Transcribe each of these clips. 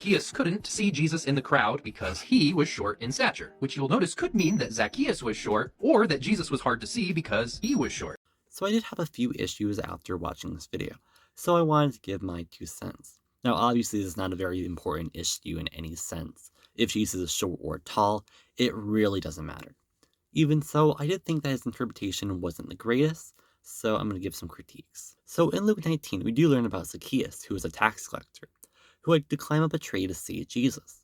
Zacchaeus couldn't see Jesus in the crowd because he was short in stature, which you'll notice could mean that Zacchaeus was short, or that Jesus was hard to see because he was short. So I did have a few issues after watching this video, so I wanted to give my 2 cents. Now obviously this is not a very important issue in any sense. If Jesus is short or tall, it really doesn't matter. Even so, I did think that his interpretation wasn't the greatest, so I'm going to give some critiques. So in Luke 19, we do learn about Zacchaeus, who was a tax collector, who had to climb up a tree to see Jesus.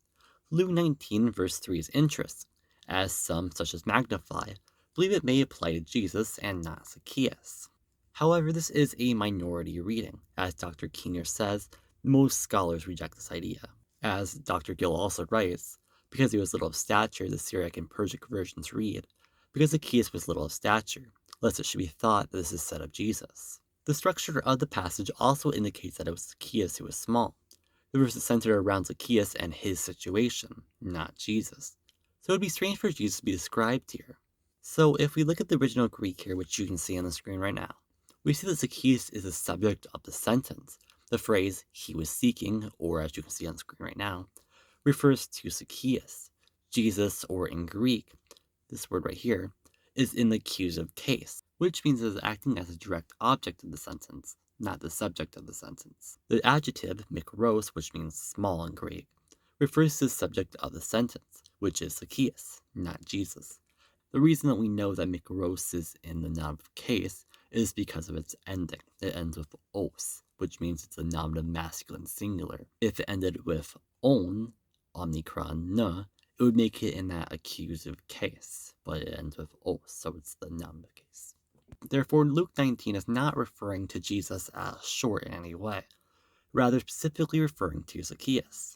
Luke 19 verse 3 is interesting, as some, such as Magnify, believe it may apply to Jesus and not Zacchaeus. However, this is a minority reading. As Dr. Keener says, most scholars reject this idea. As Dr. Gill also writes, because he was little of stature, the Syriac and Persic versions read, because Zacchaeus was little of stature, lest it should be thought that this is said of Jesus. The structure of the passage also indicates that it was Zacchaeus who was small. The verse is centered around Zacchaeus and his situation, not Jesus. So it would be strange for Jesus to be described here. So if we look at the original Greek here, which you can see on the screen right now, we see that Zacchaeus is the subject of the sentence. The phrase, he was seeking, or as you can see on the screen right now, refers to Zacchaeus. Jesus, or in Greek, this word right here, is in the accusative case, which means it is acting as a direct object of the sentence, not the subject of the sentence. The adjective, mikros, which means small in Greek, refers to the subject of the sentence, which is Zacchaeus, not Jesus. The reason that we know that mikros is in the nominative case is because of its ending. It ends with os, which means it's a nominative masculine singular. If it ended with on, omnicron, ne, it would make it in that accusative case, but it ends with os, so it's the nominative case. Therefore, Luke 19 is not referring to Jesus as short in any way, rather specifically referring to Zacchaeus.